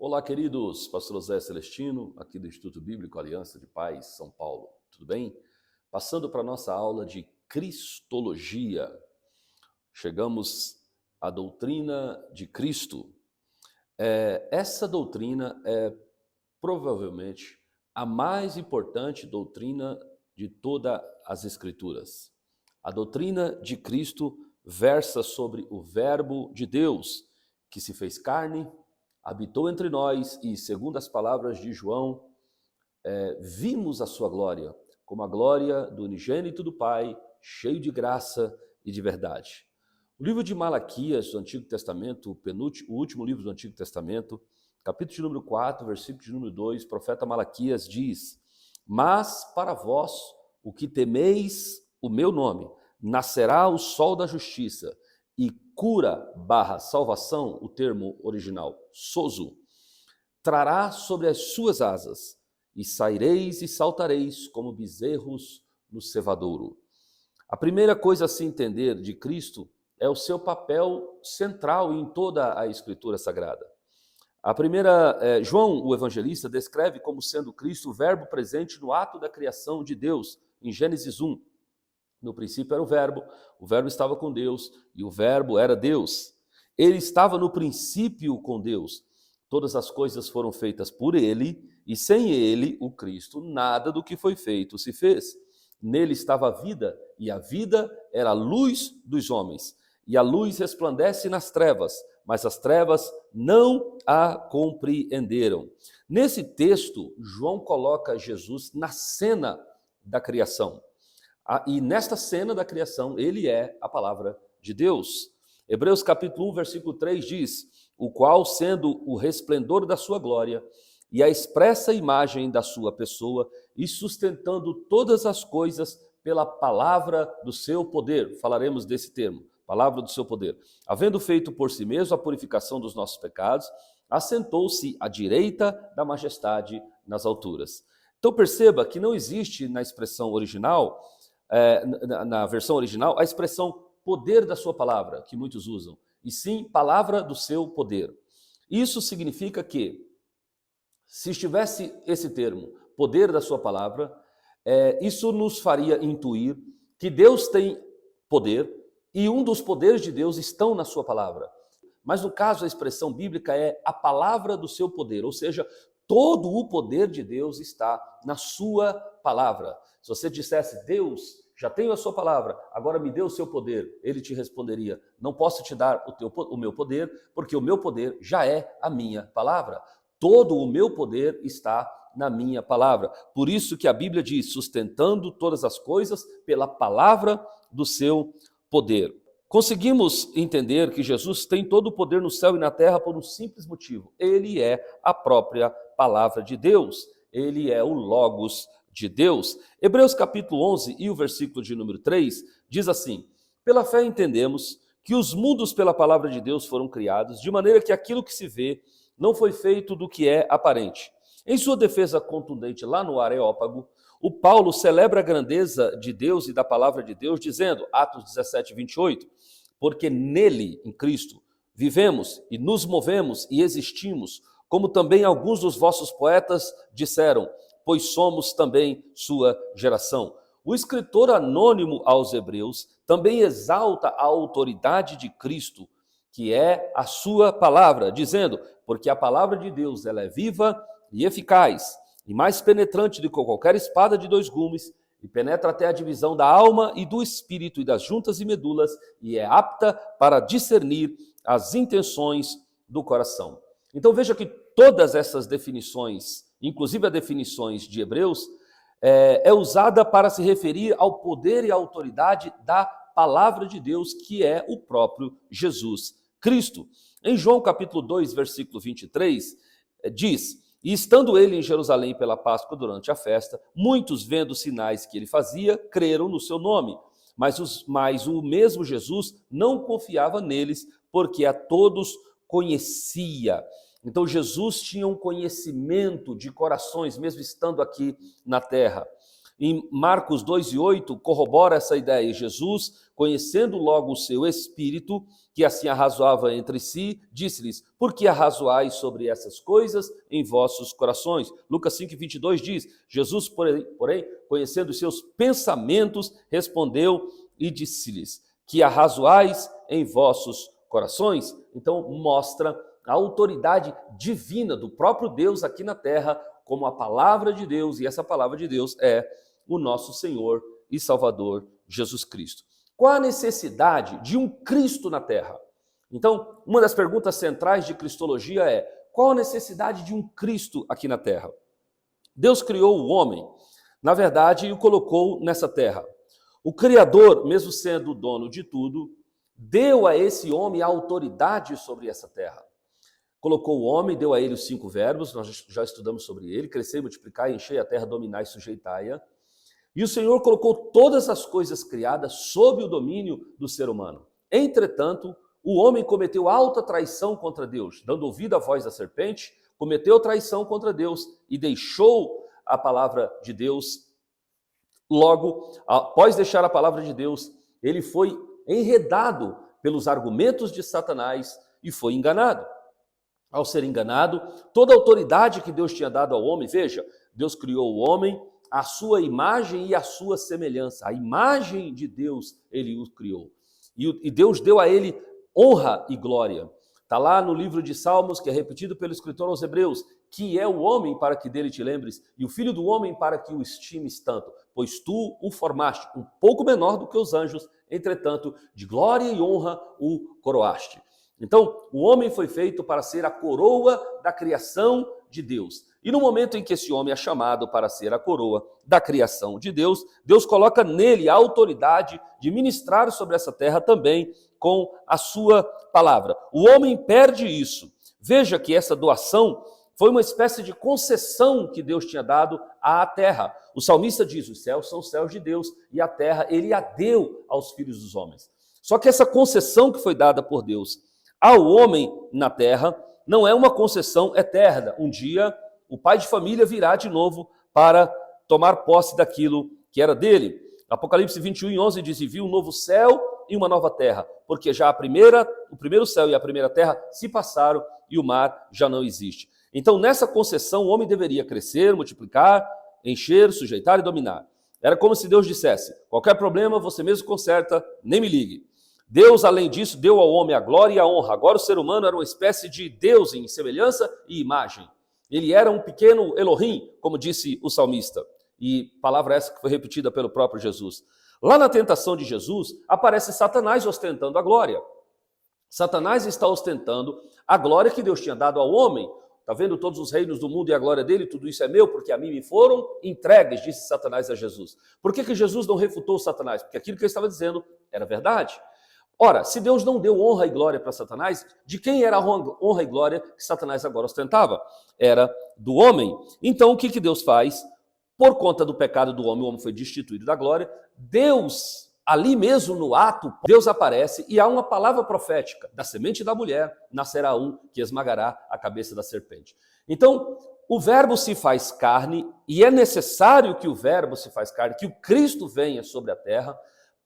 Olá, queridos, pastor José Celestino, aqui do Instituto Bíblico Aliança de Paz, São Paulo, tudo bem? Passando para a nossa aula de Cristologia, chegamos à doutrina de Cristo. Essa doutrina é provavelmente a mais importante doutrina de todas as Escrituras. A doutrina de Cristo versa sobre o Verbo de Deus, que se fez carne, habitou entre nós e, segundo as palavras de João, vimos a sua glória, como a glória do unigênito do Pai, cheio de graça e de verdade. O livro de Malaquias, do Antigo Testamento, o último livro do Antigo Testamento, capítulo de número 4, versículo de número 2, o profeta Malaquias diz: Mas para vós, o que temeis o meu nome, nascerá o sol da justiça, e cura/salvação, o termo original, sozo, trará sobre as suas asas, e saireis e saltareis como bezerros no cevadouro. A primeira coisa a se entender de Cristo é o seu papel central em toda a Escritura Sagrada. João, o evangelista, descreve como sendo Cristo o verbo presente no ato da criação de Deus, em Gênesis 1. No princípio era o verbo estava com Deus e o verbo era Deus. Ele estava no princípio com Deus. Todas as coisas foram feitas por ele e sem ele, o Cristo, nada do que foi feito se fez. Nele estava a vida e a vida era a luz dos homens. E a luz resplandece nas trevas, mas as trevas não a compreenderam. Nesse texto, João coloca Jesus na cena da criação. E nesta cena da criação, ele é a palavra de Deus. Hebreus capítulo 1, versículo 3 diz: o qual, sendo o resplendor da sua glória e a expressa imagem da sua pessoa, e sustentando todas as coisas pela palavra do seu poder. Falaremos desse termo, palavra do seu poder. Havendo feito por si mesmo a purificação dos nossos pecados, assentou-se à direita da majestade nas alturas. Então perceba que não existe na expressão original, na versão original, a expressão poder da sua palavra, que muitos usam, e sim palavra do seu poder. Isso significa que, se estivesse esse termo, poder da sua palavra, isso nos faria intuir que Deus tem poder e um dos poderes de Deus estão na sua palavra. Mas no caso a expressão bíblica é a palavra do seu poder, ou seja, todo o poder de Deus está na sua palavra. Se você dissesse: Deus, já tenho a sua palavra, agora me dê o seu poder, ele te responderia: não posso te dar o meu poder, porque o meu poder já é a minha palavra. Todo o meu poder está na minha palavra. Por isso que a Bíblia diz: sustentando todas as coisas pela palavra do seu poder. Conseguimos entender que Jesus tem todo o poder no céu e na terra por um simples motivo: ele é a própria palavra de Deus, ele é o Logos de Deus. Hebreus capítulo 11 e o versículo de número 3 diz assim: pela fé entendemos que os mundos pela palavra de Deus foram criados, de maneira que aquilo que se vê não foi feito do que é aparente. Em sua defesa contundente lá no Areópago, o Paulo celebra a grandeza de Deus e da palavra de Deus, dizendo, Atos 17, 28, porque nele, em Cristo, vivemos e nos movemos e existimos, como também alguns dos vossos poetas disseram, pois somos também sua geração. O escritor anônimo aos Hebreus também exalta a autoridade de Cristo, que é a sua palavra, dizendo, porque a palavra de Deus ela é viva e eficaz, e mais penetrante do que qualquer espada de dois gumes, e penetra até a divisão da alma e do espírito e das juntas e medulas, e é apta para discernir as intenções do coração. Então veja que todas essas definições, inclusive as definições de Hebreus, é usada para se referir ao poder e à autoridade da palavra de Deus, que é o próprio Jesus Cristo. Em João capítulo 2, versículo 23, diz: e estando ele em Jerusalém pela Páscoa durante a festa, muitos vendo os sinais que ele fazia, creram no seu nome. Mas o mesmo Jesus não confiava neles, porque a todos conhecia. Então Jesus tinha um conhecimento de corações, mesmo estando aqui na terra. Em Marcos 2:8 corrobora essa ideia. Jesus, conhecendo logo o seu espírito, que assim arrazoava entre si, disse-lhes: por que arrazoais sobre essas coisas em vossos corações? Lucas 5:22 diz: Jesus, porém, conhecendo os seus pensamentos, respondeu e disse-lhes: que arrazoais em vossos corações? Então mostra a autoridade divina do próprio Deus aqui na terra, como a palavra de Deus, e essa palavra de Deus é o nosso Senhor e Salvador Jesus Cristo. Qual a necessidade de um Cristo na terra? Então, uma das perguntas centrais de cristologia é: qual a necessidade de um Cristo aqui na terra? Deus criou o homem, na verdade, e o colocou nessa terra. O Criador, mesmo sendo o dono de tudo, deu a esse homem a autoridade sobre essa terra. Colocou o homem, deu a ele os 5 verbos, nós já estudamos sobre ele: crescer, multiplicar, encher a terra, dominar e sujeitai-a. E o Senhor colocou todas as coisas criadas sob o domínio do ser humano. Entretanto, o homem cometeu alta traição contra Deus, dando ouvido à voz da serpente, cometeu traição contra Deus e deixou a palavra de Deus. Logo, após deixar a palavra de Deus, ele foi enredado pelos argumentos de Satanás e foi enganado. Ao ser enganado, toda a autoridade que Deus tinha dado ao homem, veja, Deus criou o homem à sua imagem e à sua semelhança. A imagem de Deus ele o criou. E Deus deu a ele honra e glória. Está lá no livro de Salmos, que é repetido pelo escritor aos Hebreus: que é o homem para que dele te lembres, e o filho do homem para que o estimes tanto, pois tu o formaste, um pouco menor do que os anjos, entretanto, de glória e honra o coroaste. Então, o homem foi feito para ser a coroa da criação de Deus. E no momento em que esse homem é chamado para ser a coroa da criação de Deus, Deus coloca nele a autoridade de ministrar sobre essa terra também com a sua palavra. O homem perde isso. Veja que essa doação foi uma espécie de concessão que Deus tinha dado à terra. O salmista diz: os céus são os céus de Deus e a terra ele a deu aos filhos dos homens. Só que essa concessão que foi dada por Deus ao homem na terra não é uma concessão eterna. Um dia o pai de família virá de novo para tomar posse daquilo que era dele. Apocalipse 21:11 diz: e viu um novo céu e uma nova terra, porque já o primeiro céu e a primeira terra se passaram e o mar já não existe. Então, nessa concessão, o homem deveria crescer, multiplicar, encher, sujeitar e dominar. Era como se Deus dissesse: qualquer problema você mesmo conserta, nem me ligue. Deus, além disso, deu ao homem a glória e a honra. Agora o ser humano era uma espécie de Deus em semelhança e imagem. Ele era um pequeno Elohim, como disse o salmista. E palavra essa que foi repetida pelo próprio Jesus. Lá na tentação de Jesus, aparece Satanás ostentando a glória. Satanás está ostentando a glória que Deus tinha dado ao homem. Está vendo todos os reinos do mundo e a glória dele? Tudo isso é meu, porque a mim me foram entregues, disse Satanás a Jesus. Por que Jesus não refutou Satanás? Porque aquilo que ele estava dizendo era verdade. Ora, se Deus não deu honra e glória para Satanás, de quem era a honra e glória que Satanás agora ostentava? Era do homem. Então, o que Deus faz? Por conta do pecado do homem, o homem foi destituído da glória. Deus, ali mesmo no ato, Deus aparece e há uma palavra profética: da semente da mulher nascerá um que esmagará a cabeça da serpente. Então, o verbo se faz carne e é necessário que o verbo se faz carne, que o Cristo venha sobre a terra,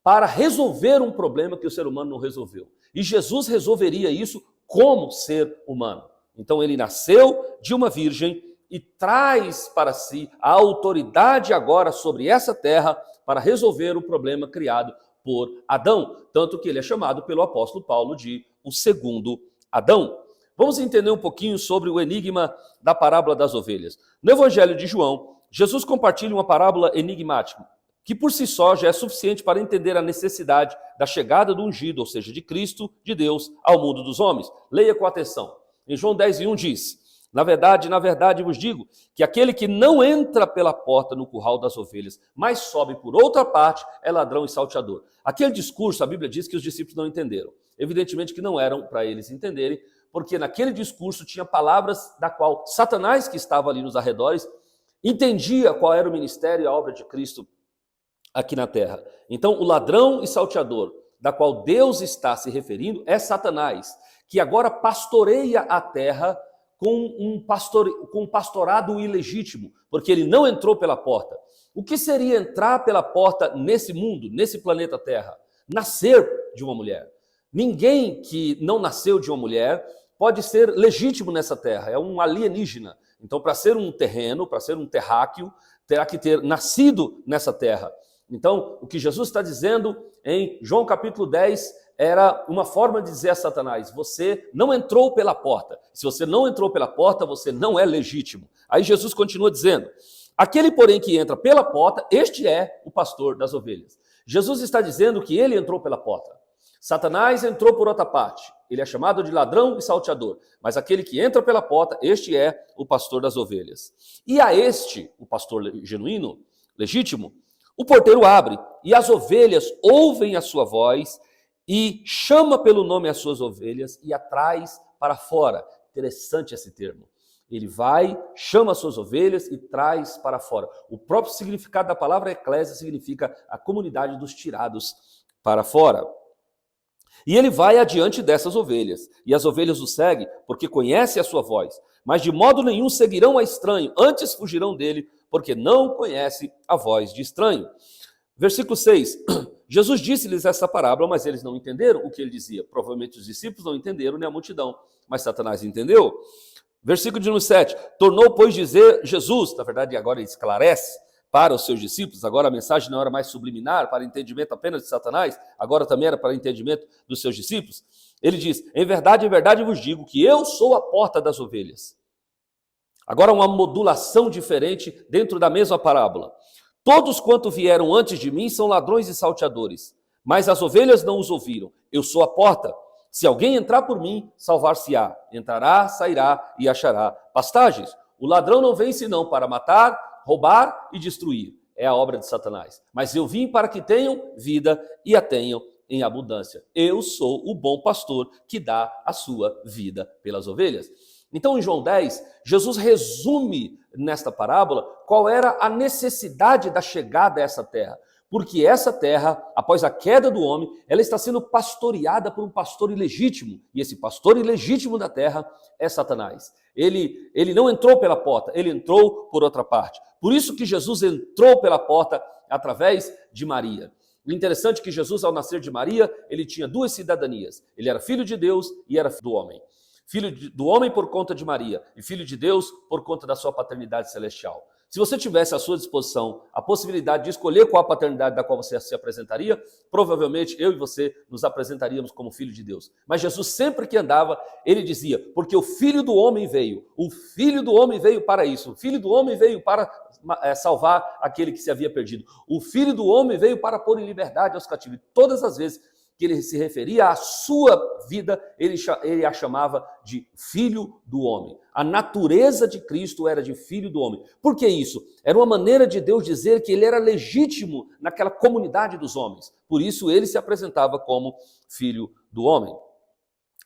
para resolver um problema que o ser humano não resolveu. E Jesus resolveria isso como ser humano. Então ele nasceu de uma virgem e traz para si a autoridade agora sobre essa terra para resolver o problema criado por Adão. Tanto que ele é chamado pelo apóstolo Paulo de o segundo Adão. Vamos entender um pouquinho sobre o enigma da parábola das ovelhas. No Evangelho de João, Jesus compartilha uma parábola enigmática, que por si só já é suficiente para entender a necessidade da chegada do ungido, ou seja, de Cristo, de Deus, ao mundo dos homens. Leia com atenção. Em João 10:1 diz: na verdade vos digo, que aquele que não entra pela porta no curral das ovelhas, mas sobe por outra parte, é ladrão e salteador. Aquele discurso, a Bíblia diz que os discípulos não entenderam. Evidentemente que não eram para eles entenderem, porque naquele discurso tinha palavras da qual Satanás, que estava ali nos arredores, entendia qual era o ministério e a obra de Cristo aqui na terra. Então, o ladrão e salteador, da qual Deus está se referindo, é Satanás, que agora pastoreia a terra com um pastorado ilegítimo, porque ele não entrou pela porta. O que seria entrar pela porta nesse mundo, nesse planeta Terra? Nascer de uma mulher. Ninguém que não nasceu de uma mulher pode ser legítimo nessa terra, é um alienígena. Então, para ser um terreno, para ser um terráqueo, terá que ter nascido nessa terra. Então, o que Jesus está dizendo em João capítulo 10 era uma forma de dizer a Satanás: você não entrou pela porta. Se você não entrou pela porta, você não é legítimo. Aí Jesus continua dizendo: aquele, porém, que entra pela porta, este é o pastor das ovelhas. Jesus está dizendo que ele entrou pela porta. Satanás entrou por outra parte. Ele é chamado de ladrão e salteador. Mas aquele que entra pela porta, este é o pastor das ovelhas. E a este, o pastor genuíno, legítimo, o porteiro abre, e as ovelhas ouvem a sua voz, e chama pelo nome as suas ovelhas e a traz para fora. Interessante esse termo. Ele vai, chama as suas ovelhas e traz para fora. O próprio significado da palavra eclésia significa a comunidade dos tirados para fora. E ele vai adiante dessas ovelhas, e as ovelhas o seguem, porque conhecem a sua voz. Mas de modo nenhum seguirão a estranho, antes fugirão dele, porque não conhecem a voz de estranho. Versículo 6. Jesus disse-lhes essa parábola, mas eles não entenderam o que ele dizia. Provavelmente os discípulos não entenderam, nem a multidão, mas Satanás entendeu. Versículo de número 7. Tornou, pois, dizer Jesus, na verdade agora ele esclarece para os seus discípulos, agora a mensagem não era mais subliminar, para entendimento apenas de Satanás, agora também era para entendimento dos seus discípulos. Ele diz: em verdade vos digo que eu sou a porta das ovelhas. Agora uma modulação diferente dentro da mesma parábola. Todos quanto vieram antes de mim são ladrões e salteadores, mas as ovelhas não os ouviram. Eu sou a porta. Se alguém entrar por mim, salvar-se-á. Entrará, sairá e achará pastagens. O ladrão não vem senão para matar, roubar e destruir. É a obra de Satanás. Mas eu vim para que tenham vida e a tenham em abundância. Eu sou o bom pastor que dá a sua vida pelas ovelhas. Então, em João 10, Jesus resume nesta parábola qual era a necessidade da chegada a essa terra. Porque essa terra, após a queda do homem, ela está sendo pastoreada por um pastor ilegítimo. E esse pastor ilegítimo da terra é Satanás. Ele não entrou pela porta, ele entrou por outra parte. Por isso que Jesus entrou pela porta através de Maria. O interessante é que Jesus, ao nascer de Maria, ele tinha duas cidadanias. Ele era filho de Deus e era filho do homem. Filho do homem por conta de Maria e filho de Deus por conta da sua paternidade celestial. Se você tivesse à sua disposição a possibilidade de escolher qual a paternidade da qual você se apresentaria, provavelmente eu e você nos apresentaríamos como filho de Deus. Mas Jesus sempre que andava, ele dizia: porque o Filho do Homem veio, o Filho do Homem veio para isso, o Filho do Homem veio para salvar aquele que se havia perdido, o Filho do Homem veio para pôr em liberdade aos cativos. Todas as vezes que ele se referia à sua vida, ele a chamava de Filho do Homem. A natureza de Cristo era de Filho do Homem. Por que isso? Era uma maneira de Deus dizer que ele era legítimo naquela comunidade dos homens. Por isso ele se apresentava como Filho do Homem.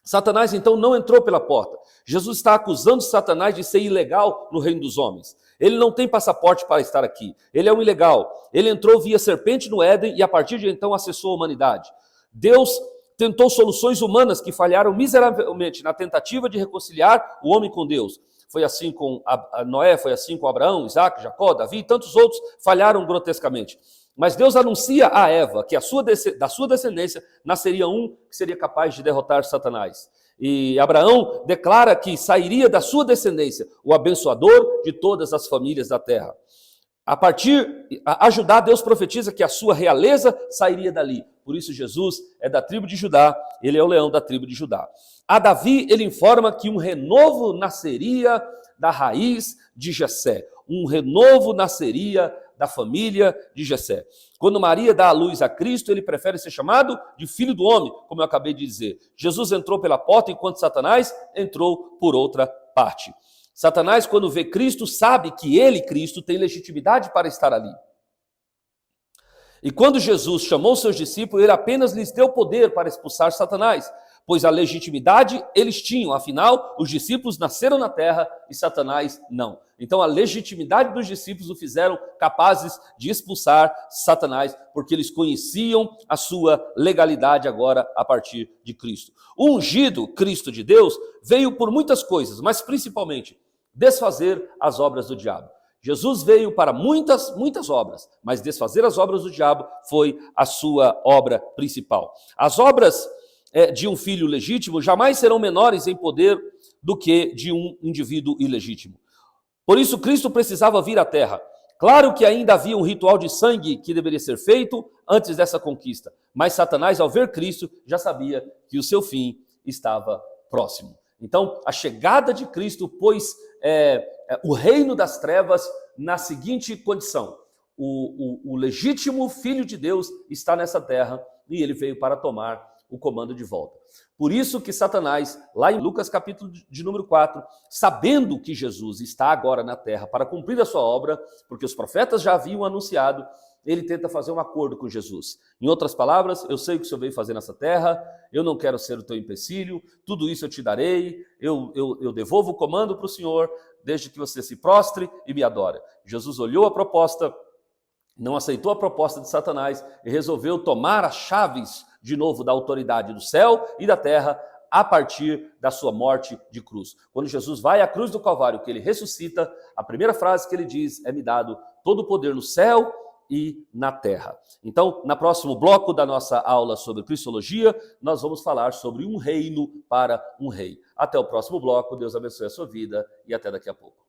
Satanás então não entrou pela porta. Jesus está acusando Satanás de ser ilegal no reino dos homens. Ele não tem passaporte para estar aqui. Ele é um ilegal. Ele entrou via serpente no Éden e a partir de então acessou a humanidade. Deus tentou soluções humanas que falharam miseravelmente na tentativa de reconciliar o homem com Deus. Foi assim com Noé, foi assim com Abraão, Isaac, Jacó, Davi e tantos outros falharam grotescamente. Mas Deus anuncia a Eva que da sua descendência nasceria um que seria capaz de derrotar Satanás. E Abraão declara que sairia da sua descendência o abençoador de todas as famílias da terra. A Judá, Deus profetiza que a sua realeza sairia dali. Por isso Jesus é da tribo de Judá, ele é o leão da tribo de Judá. A Davi, ele informa que um renovo nasceria da raiz de Jessé. Um renovo nasceria da família de Jessé. Quando Maria dá à luz a Cristo, ele prefere ser chamado de Filho do Homem, como eu acabei de dizer. Jesus entrou pela porta, enquanto Satanás entrou por outra parte. Satanás, quando vê Cristo, sabe que ele, Cristo, tem legitimidade para estar ali. E quando Jesus chamou seus discípulos, ele apenas lhes deu poder para expulsar Satanás. pois a legitimidade eles tinham, afinal, os discípulos nasceram na terra e Satanás não. Então a legitimidade dos discípulos o fizeram capazes de expulsar Satanás, porque eles conheciam a sua legalidade agora a partir de Cristo. O ungido, Cristo de Deus, veio por muitas coisas, mas principalmente desfazer as obras do diabo. Jesus veio para muitas obras, mas desfazer as obras do diabo foi a sua obra principal. As obras de um filho legítimo jamais serão menores em poder do que de um indivíduo ilegítimo. Por isso Cristo precisava vir à terra. Claro que ainda havia um ritual de sangue que deveria ser feito antes dessa conquista, mas Satanás, ao ver Cristo, já sabia que o seu fim estava próximo. Então, a chegada de Cristo pôs o reino das trevas na seguinte condição: o legítimo Filho de Deus está nessa terra e ele veio para tomar o comando de volta. Por isso que Satanás, lá em Lucas capítulo de número 4, sabendo que Jesus está agora na terra para cumprir a sua obra, porque os profetas já haviam anunciado, ele tenta fazer um acordo com Jesus. Em outras palavras, eu sei o que o Senhor veio fazer nessa terra, eu não quero ser o teu empecilho, tudo isso eu te darei, eu devolvo o comando para o Senhor, desde que você se prostre e me adore. Jesus olhou a proposta, não aceitou a proposta de Satanás e resolveu tomar as chaves de novo da autoridade do céu e da terra a partir da sua morte de cruz. Quando Jesus vai à cruz do Calvário, que ele ressuscita, a primeira frase que ele diz é: me dado todo o poder no céu e na terra. Então, no próximo bloco da nossa aula sobre Cristologia, nós vamos falar sobre um reino para um rei. Até o próximo bloco, Deus abençoe a sua vida e até daqui a pouco.